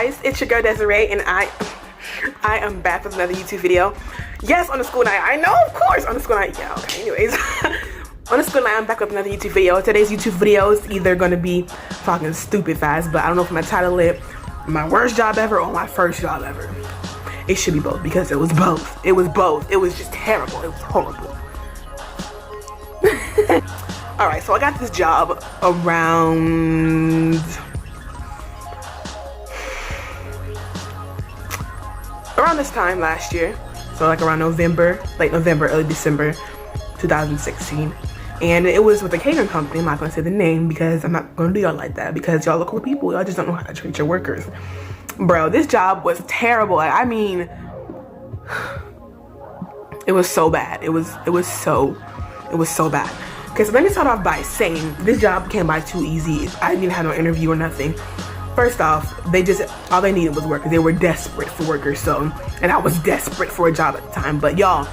guys, it's your girl Desiree, and I am back with another YouTube video. Yes, on the school night. I know, of course, on the school night. Yeah, okay, anyways. On the school night, I'm back with another YouTube video. Today's YouTube video is either gonna be fucking stupid fast, but I don't know if I'm gonna title it my worst job ever or my first job ever. It should be both, because it was both. It was both. It was just terrible. It was horrible. Alright, so I got this job around this time last year, so like around November, late November, early December 2016, and it was with a catering company. I'm not gonna say the name because I'm not gonna do y'all like that, because y'all are cool people. Y'all just don't know how to treat your workers. Bro, this job was terrible. Like, I mean, it was so bad. It was so bad. Okay, so let me start off by saying this job came by too easy. I didn't even have no interview or nothing. First off, all they needed was workers. They were desperate for workers, so, and I was desperate for a job at the time. But y'all,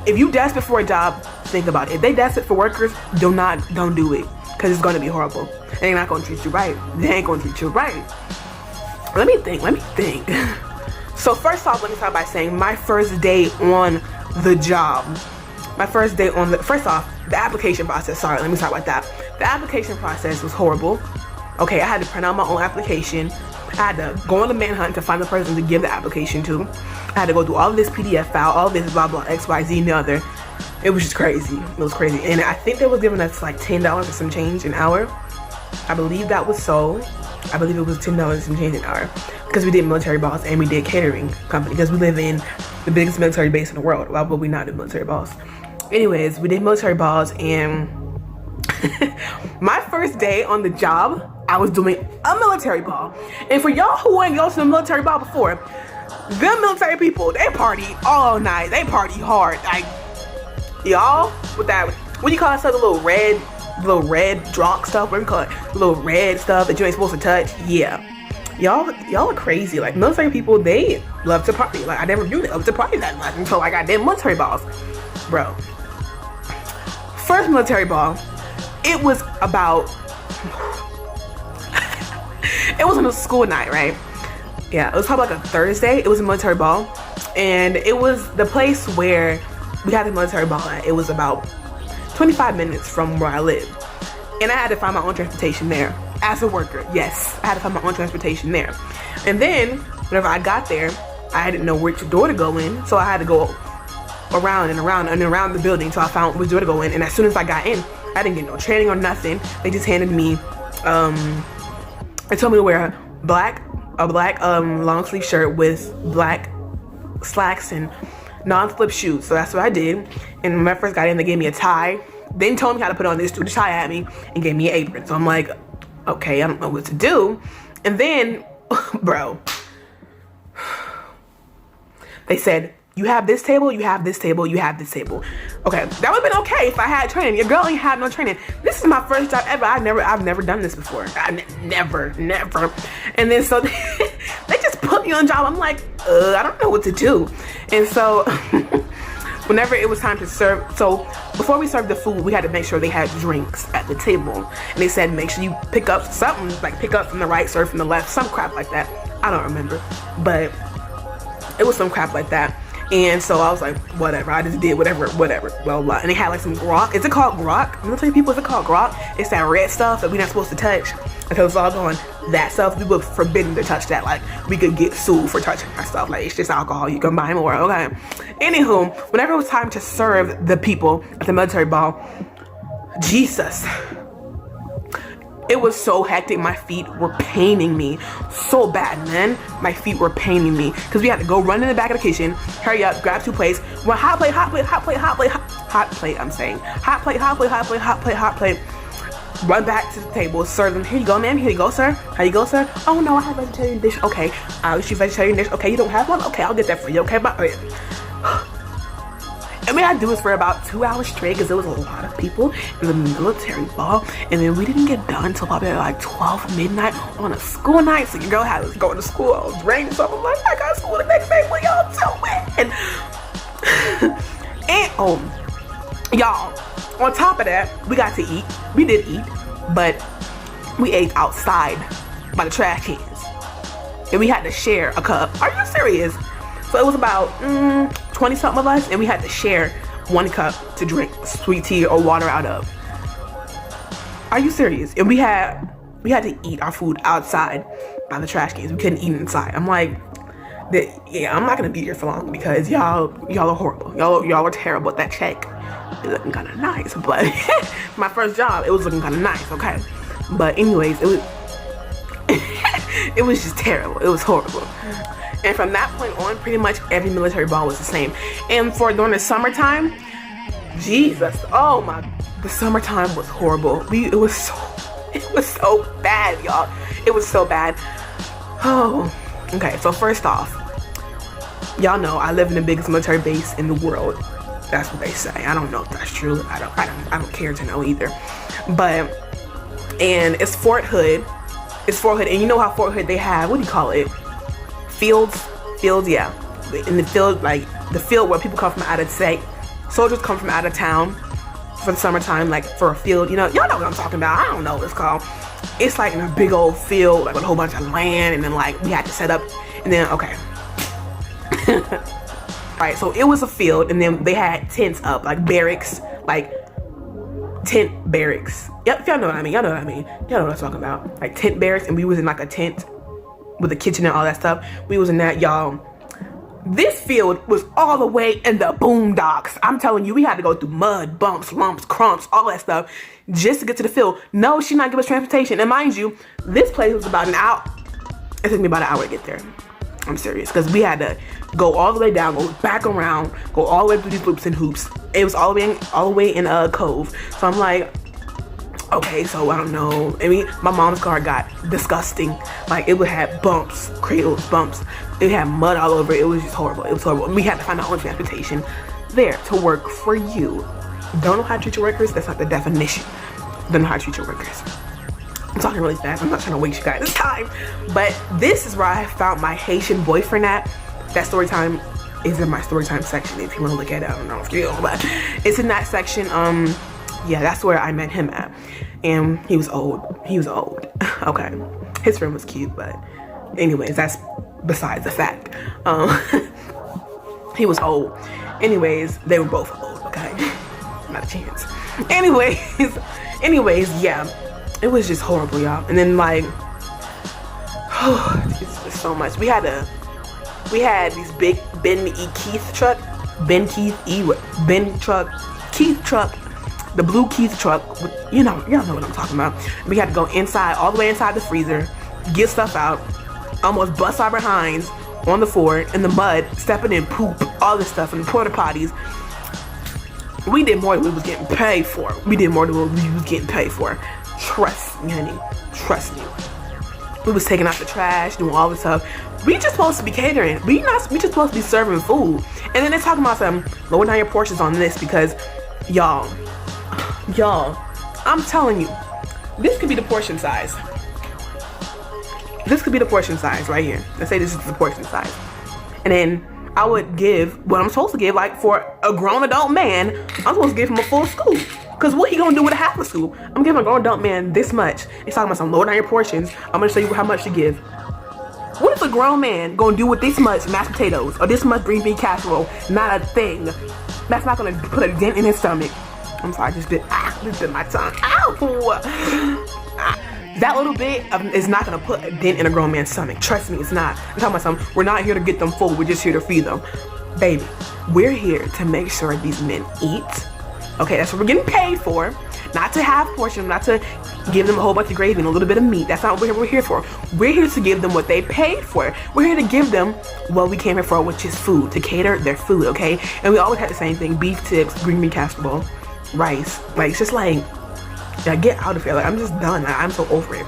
if you desperate for a job, think about it. If they desperate for workers, don't do it, because it's gonna be horrible. And they're not gonna treat you right. They ain't gonna treat you right. Let me think. So first off, let me start by saying my first day on the job. First off, the application process. Sorry, let me start with that. The application process was horrible. Okay, I had to print out my own application. I had to go on the manhunt to find the person to give the application to. I had to go through all of this PDF file, all this blah blah, X, Y, Z, and the other. It was just crazy. It was crazy. And I think they were giving us like $10 or some change an hour. I believe that was so. I believe it was $10 and some change an hour, because we did military balls and we did catering company, because we live in the biggest military base in the world. Why would we not do military balls? Anyways, we did military balls, and my first day on the job, I was doing a military ball. And for y'all who ain't gone to a military ball before, them military people, they party all night. They party hard. Like, y'all, with that, what do you call that stuff, the little red drunk stuff? What do you call it? The little red stuff that you ain't supposed to touch? Yeah. Y'all are crazy. Like, military people, they love to party. Like, I never knew they loved to party that much until like I did military balls. Bro. First military ball, it was about it was on a school night, right? Yeah, it was probably like a Thursday. It was a military ball, and it was the place where we had the military ball at. It was about 25 minutes from where I lived, and I had to find my own transportation there as a worker. Yes, I had to find my own transportation there. And then whenever I got there, I didn't know which door to go in, so I had to go around and around the building till I found which door to go in. And as soon as I got in, I didn't get no training or nothing. They just handed me they told me to wear a black long sleeve shirt with black slacks and non-slip shoes. So that's what I did. And when I first got in, they gave me a tie. Then told me how to put on this, threw the tie at me, and gave me an apron. So I'm like, okay, I don't know what to do. And then, bro, they said, you have this table, you have this table, you have this table. Okay, that would have been okay if I had training. Your girl ain't had no training. This is my first job ever. I've never done this before. Never. And then so they just put me on job. I'm like, I don't know what to do. And so whenever it was time to serve, so before we served the food, we had to make sure they had drinks at the table. And they said, make sure you pick up something, like pick up from the right, serve from the left, some crap like that. I don't remember, but it was some crap like that. And so I was like, whatever, I just did whatever, blah, blah. And they had like some guac. Is it called guac? Military people, is it called guac? It's that red stuff that we're not supposed to touch. Until it's all gone. That stuff, we were forbidden to touch that. Like, we could get sued for touching our stuff. Like, it's just alcohol, you can buy more, okay? Anywho, whenever it was time to serve the people at the military ball, Jesus, it was so hectic. My feet were paining me so bad, man. My feet were paining me because we had to go run in the back of the kitchen, hurry up, grab 2 plates, one hot plate, run back to the table, serve them. Here you go, ma'am. Here you go, sir. How you go, sir? Oh no, I have vegetarian dish. Okay, I'll get you vegetarian dish. Okay, you don't have one? Okay, I'll get that for you. Okay, bye. I mean, I do this for about 2 hours straight because there was a lot of people in the military ball, and then we didn't get done until probably like 12 midnight on a school night. So your girl had us going to school. I was drained, so I'm like, I got school the next day. What y'all doing? And y'all, on top of that, we got to eat. We did eat, but we ate outside by the trash cans. and we had to share a cup. Are you serious? So it was about 20 something of us, and we had to share 1 cup to drink sweet tea or water out of. Are you serious? And we had to eat our food outside by the trash cans. We couldn't eat inside. I'm like, yeah, I'm not gonna be here for long because y'all are horrible. Y'all are terrible. That check is looking kind of nice, but my first job, it was looking kind of nice. Okay, but anyways, it was it was just terrible. It was horrible. And from that point on, pretty much every military ball was the same. And for during the summertime, Jesus, oh my, the summertime was horrible. It was so bad, y'all. It was so bad. Oh, okay. So first off, y'all know I live in the biggest military base in the world. That's what they say. I don't know if that's true. I don't care to know either. But, and it's Fort Hood. It's Fort Hood, and you know how Fort Hood, they have, what do you call it? Fields, yeah. In the field, like the field where people come from out of state. Soldiers come from out of town for the summertime, like for a field. You know, y'all know what I'm talking about. I don't know what it's called. It's like in a big old field, like with a whole bunch of land, and then like we had to set up, and then okay. Right, so it was a field, and then they had tents up, like barracks, like tent barracks. Yep, y'all know what I mean. Y'all know what I'm talking about. Like tent barracks, and we was in like a tent with a kitchen and all that stuff. We was in that, y'all. This field was all the way in the boondocks. I'm telling you, we had to go through mud, bumps, lumps, crumps, all that stuff just to get to the field. No, she not give us transportation. And mind you, this place was about an hour. It took me about an hour to get there. I'm serious, because we had to go all the way down, go back around, go all the way through these loops and hoops. It was all the way in a cove. So I'm like, okay, so I don't know. I mean, my mom's car got disgusting. Like, it would have bumps, cradles, bumps. It had mud all over it. It was just horrible. It was horrible. And we had to find our own transportation there to work for you. Don't know how to treat your workers? That's not the definition. Don't know how to treat your workers. I'm talking really fast. I'm not trying to waste you guys' time. But this is where I found my Haitian boyfriend at. That story time is in my Storytime section. If you want to look at it, I don't know if you know, but it's in that section. Yeah, that's where I met him at. And he was old. Okay. His friend was cute, but anyways, that's besides the fact. He was old. Anyways, they were both old, okay? Not a chance. Anyways, yeah. It was just horrible, y'all. And then like, it's just so much. We had these big Keith truck, the blue Keith truck. Y'all know what I'm talking about. We had to go inside, all the way inside the freezer, get stuff out, almost bust our behinds on the floor in the mud, stepping in poop, all this stuff in the porta potties. We did more than we was getting paid for. Trust me, honey. Trust me. We was taking out the trash, doing all this stuff. We just supposed to be catering. We just supposed to be serving food. And then they're talking about some lower down your portions on this because y'all, I'm telling you, this could be the portion size. This could be the portion size right here. Let's say this is the portion size. And then I would give what I'm supposed to give, like for a grown adult man, I'm supposed to give him a full scoop. Because what he gonna do with a half a scoop? I'm giving a grown adult man this much. He's talking about some lower down your portions. I'm gonna show you how much to give. What is a grown man gonna do with this much mashed potatoes or this much green bean casserole? Not a thing. That's not gonna put a dent in his stomach. I'm sorry, I just bit my tongue. Ow! That little bit is not gonna put a dent in a grown man's stomach. Trust me, it's not. I'm talking about something. We're not here to get them full. We're just here to feed them. Baby, we're here to make sure these men eat. Okay, that's what we're getting paid for. Not to have portions, not to give them a whole bunch of gravy and a little bit of meat. That's not what we're here for. We're here to give them what they paid for. We're here to give them what we came here for, which is food, to cater their food, okay? And we always had the same thing: beef tips, green bean casserole, rice. Like, it's just like, yeah, get out of here. Like, I'm just done. I'm so over it.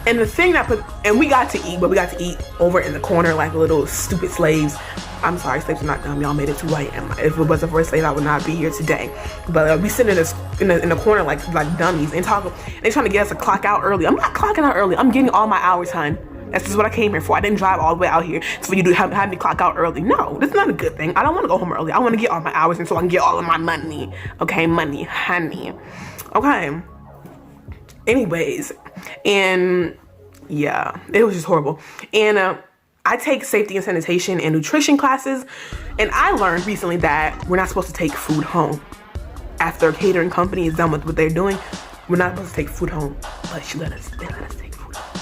And the thing and we got to eat, but we got to eat over in the corner like little stupid slaves. I'm sorry, slaves are not dumb. Y'all made it too late. If it wasn't for a slave, I would not be here today. But we sitting in the corner like dummies and talking. They trying to get us to clock out early. I'm not clocking out early. I'm getting all my hours, hun. That's just what I came here for. I didn't drive all the way out here so you do have me clock out early. No, that's not a good thing. I don't want to go home early. I want to get all my hours in so I can get all of my money. Okay, money, honey. Okay. Anyways, and Yeah, it was just horrible. And I take safety and sanitation and nutrition classes, and I learned recently that we're not supposed to take food home. After a catering company is done with what they're doing, we're not supposed to take food home, but they let us take food home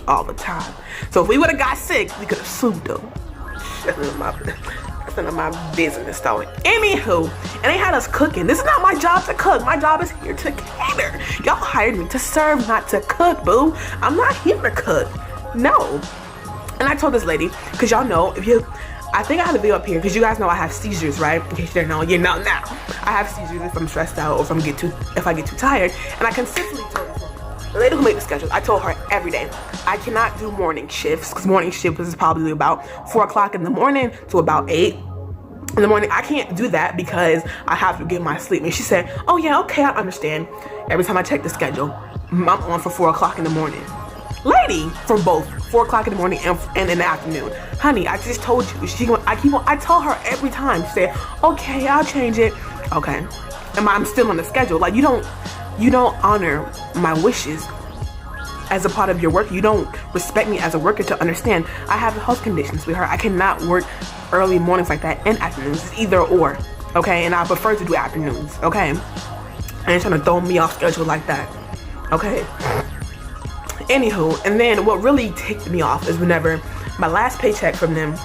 all the time. So if we would have got sick, we could have sued them. That's none of my business though. Anywho, and they had us cooking. This is not my job to cook. My job is here to cater. Y'all hired me to serve, not to cook, boo. I'm not here to cook. No. And I told this lady, because y'all know, I think I have a video up here, because you guys know I have seizures, right? In case you didn't know, you know now. I have seizures if I'm stressed out or if I get too tired. And I consistently told the lady who made the schedule, I told her every day, I cannot do morning shifts, because morning shift is probably about 4 o'clock in the morning to about 8 in the morning. I can't do that because I have to get my sleep. And she said, oh yeah, okay, I understand. Every time I check the schedule, I'm on for 4 o'clock in the morning. Lady, for both 4 o'clock in the morning and in the afternoon. Honey, I just told you. I tell her every time. She said, okay, I'll change it. Okay. And I'm still on the schedule. Like, you don't honor my wishes as a part of your work. You don't respect me as a worker to understand. I have health conditions with her. I cannot work early mornings like that and afternoons. It's either or. Okay. And I prefer to do afternoons. Okay. I ain't trying to throw me off schedule like that. Okay. Anywho, and then what really ticked me off is whenever my last paycheck from them,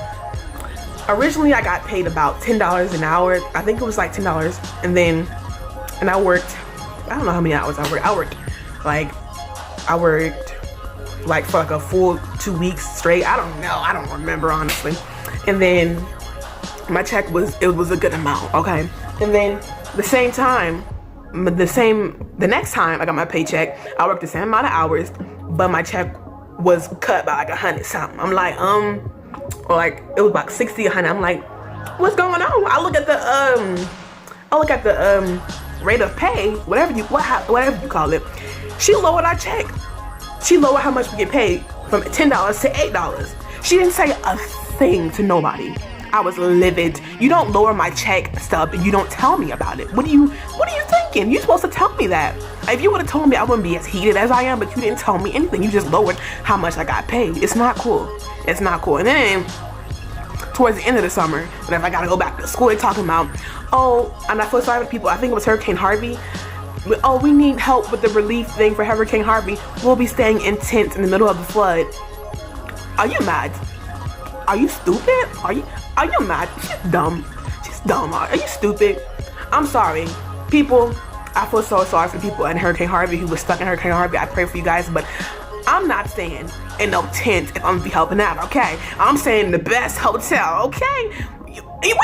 originally I got paid about $10 an hour. I think it was like $10. And I worked, I don't know how many hours I worked. I worked like for like a full 2 weeks straight. I don't know. I don't remember, honestly. And then my check was a good amount, okay? And then the next time I got my paycheck, I worked the same amount of hours, but my check was cut by like 100 something. I'm like, or like it was about 60, 100. I'm like, what's going on? I look at the rate of pay, whatever you call it. She lowered our check. She lowered how much we get paid from $10 to $8. She didn't say a thing to nobody. I was livid. You don't lower my check stub and you don't tell me about it. What are you thinking? You're supposed to tell me that. If you would have told me, I wouldn't be as heated as I am, but you didn't tell me anything. You just lowered how much I got paid. It's not cool. It's not cool. And then towards the end of the summer, whenever I gotta go back to school, they're talking about, and I feel sorry for people. I think it was Hurricane Harvey. We need help with the relief thing for Hurricane Harvey. We'll be staying in tents in the middle of the flood. Are you mad? Are you stupid? Are you mad? She's dumb. She's dumb. Are you stupid? I'm sorry. People, I feel so sorry for people in Hurricane Harvey who was stuck in Hurricane Harvey. I pray for you guys, but I'm not staying in no tent if I'm gonna be helping out, okay? I'm staying in the best hotel, okay? What are you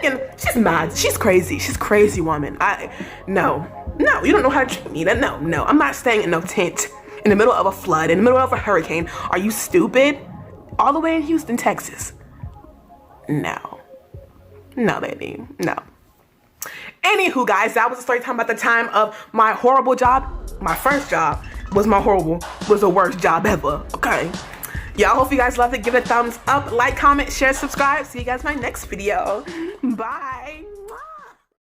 thinking? She's mad. She's crazy. She's crazy woman. No, you don't know how to treat me. No, I'm not staying in no tent in the middle of a flood, in the middle of a hurricane. Are you stupid? All the way in Houston, Texas. No, baby, no. Anywho, guys, that was a story time about the time of my horrible job. My first job was the worst job ever, okay? Y'all, hope you guys loved it. Give it a thumbs up, like, comment, share, subscribe. See you guys in my next video. Bye.